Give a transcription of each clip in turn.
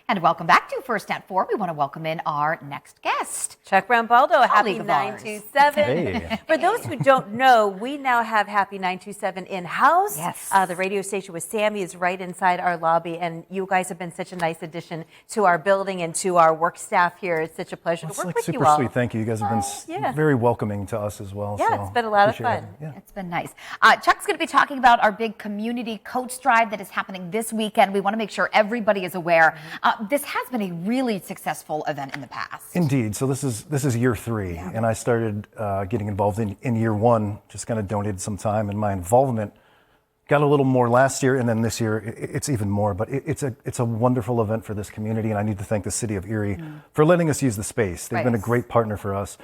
And welcome back to First at 4. We want to welcome in our next guest. Chuck Rambaldo, Happi of 927. Hey. For those who don't know, we now have Happi 927 in-house. Yes. The radio station with Sammy is right inside our lobby, and you guys have been such a nice addition to our building and to our work staff here. It's such a pleasure to work with you all. Super sweet. Thank you. You guys have been very welcoming to us as well. Yeah, so it's been a lot of appreciate fun. it. Yeah. It's been nice. Chuck's going to be talking about our big community coach drive that is happening this weekend. We want to make sure everybody is aware. This has been a really successful event in the past. Indeed. So this is year 3, and I started getting involved in year 1. Just kind of donated some time, and my involvement got a little more last year, and then this year it's even more. But it's a wonderful event for this community, and I need to thank the city of Erie for letting us use the space. They've been a great partner for us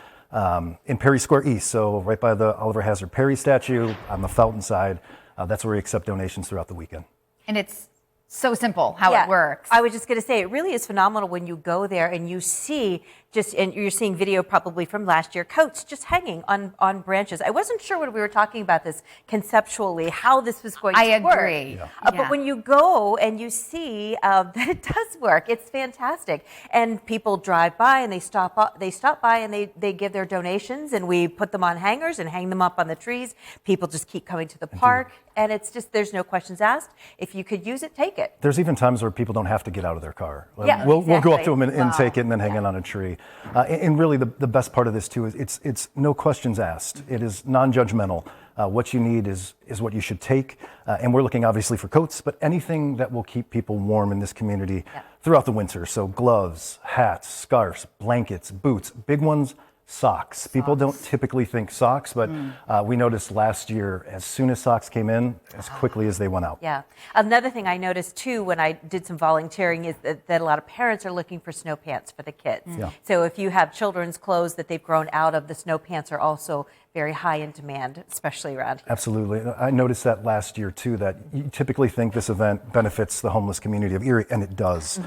in Perry Square East, so right by the Oliver Hazard Perry statue on the fountain side. That's where we accept donations throughout the weekend. And it's so simple how it works. I was just going to say, it really is phenomenal when you go there and you see and you're seeing video probably from last year, coats just hanging on branches. I wasn't sure when we were talking about this conceptually, how this was going to work. I agree. But when you go and you see that it does work, it's fantastic. And people drive by and they stop by and they give their donations, and we put them on hangers and hang them up on the trees. People just keep coming to the park. And it's just, there's no questions asked. If you could use it, take it. There's even times where people don't have to get out of their car. Yeah, we'll go up to them and take it and then hang it on a tree. And really the best part of this too is it's no questions asked. It is non-judgmental. What you need is what you should take. And we're looking obviously for coats, but anything that will keep people warm in this community throughout the winter. So gloves, hats, scarves, blankets, boots, big ones, socks. People don't typically think socks, but we noticed last year, as soon as socks came in, as quickly as they went out. Yeah. Another thing I noticed too when I did some volunteering is that a lot of parents are looking for snow pants for the kids. So if you have children's clothes that they've grown out of, the snow pants are also very high in demand, especially around here. Absolutely. I noticed that last year too, that you typically think this event benefits the homeless community of Erie, and it does.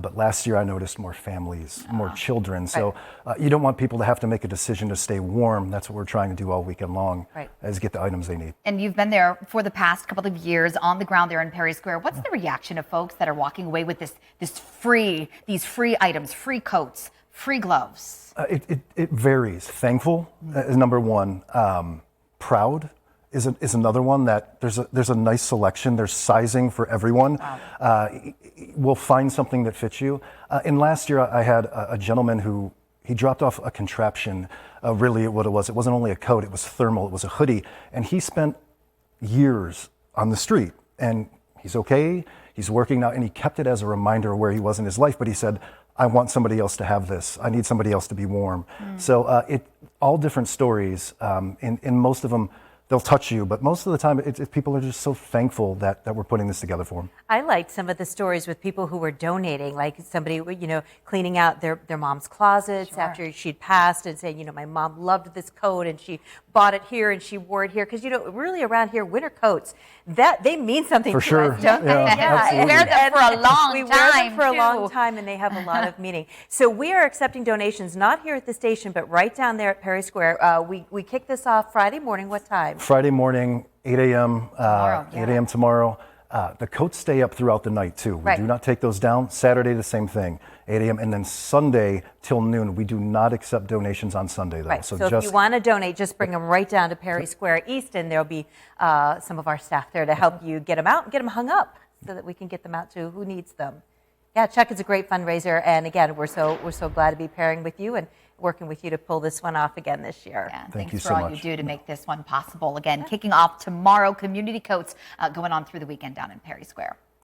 But last year I noticed more families, more children. So you don't want people to have to make a decision to stay warm. That's what we're trying to do all weekend long, is get the items they need. And you've been there for the past couple of years on the ground there in Perry Square. What's the reaction of folks that are walking away with these free items, free coats, free gloves? It varies. Thankful is number one. Proud is another one. That there's a nice selection. There's sizing for everyone. We'll find something that fits you. And last year I had a gentleman who he dropped off a contraption. Really, what it wasn't only a coat. It was thermal. It was a hoodie. And he spent years on the street. And he's okay. He's working now, and he kept it as a reminder of where he was in his life. But he said, I want somebody else to have this. I need somebody else to be warm. So all different stories. In most of them, they'll touch you, but most of the time, people are just so thankful that we're putting this together for them. I liked some of the stories with people who were donating, like somebody, cleaning out their mom's closets after she'd passed and saying, my mom loved this coat and she bought it here and she wore it here. Because, really around here, winter coats, they mean something to us, don't they? We wear them for a long time. We wear them for a long time, and they have a lot of meaning. So we are accepting donations, not here at the station, but right down there at Perry Square. We kick this off Friday morning. What time? Friday morning, 8 a.m. 8 a.m. tomorrow. The coats stay up throughout the night too. We do not take those down. Saturday, the same thing, 8 a.m. And then Sunday till noon. We do not accept donations on Sunday though. So if you want to donate, just bring them right down to Perry Square East, and there'll be some of our staff there to help you get them out and get them hung up so that we can get them out to who needs them. Yeah, Chuck is a great fundraiser, and again, we're so glad to be pairing with you and working with you to pull this one off again this year. Yeah, Thank thanks you for so all much. you do to make this one possible. Again, kicking off tomorrow, community coats going on through the weekend down in Perry Square.